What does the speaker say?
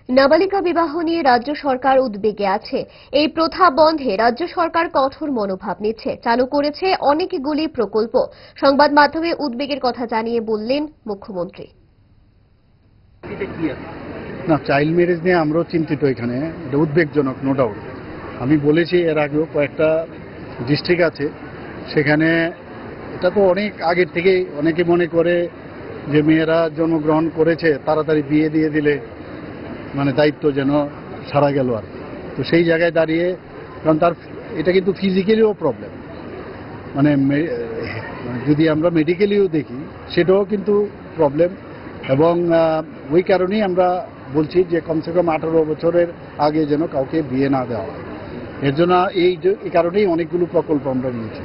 নাবালিকা বিবাহ নিয়ে রাজ্য সরকার উদ্বেগে আছে। এই প্রথা বন্ধে রাজ্য সরকার কঠোর মনোভাব নিচ্ছে, চালু করেছে অনেকগুলি প্রকল্প। সংবাদ মাধ্যমে উদ্বেগের কথা জানিয়ে বললেন মুখ্যমন্ত্রী। না, চাইল্ড ম্যারেজ নিয়ে আমরাও চিন্তিত। এখানে এটা উদ্বেগজনক, নো ডাউট। আমি বলেছি এর আগেও কয়েকটা ডিস্ট্রিক্ট আছে, সেখানে এটা তো অনেক আগের থেকেই অনেকে মনে করে যে মেয়েরা জন্মগ্রহণ করেছে তাড়াতাড়ি বিয়ে দিয়ে দিলে মানে দায়িত্ব যেন সারা গেল আর। তো সেই জায়গায় দাঁড়িয়ে, কারণ তার এটা কিন্তু ফিজিক্যালিও প্রবলেম, মানে যদি আমরা মেডিকেলিও দেখি সেটাও কিন্তু প্রবলেম। এবং ওই কারণেই আমরা বলছি যে কমসে কম 18 বছরের আগে যেন কাউকে বিয়ে না দেওয়া হয়। এর জন্য এই কারণেই অনেকগুলো প্রকল্প আমরা নিয়েছি।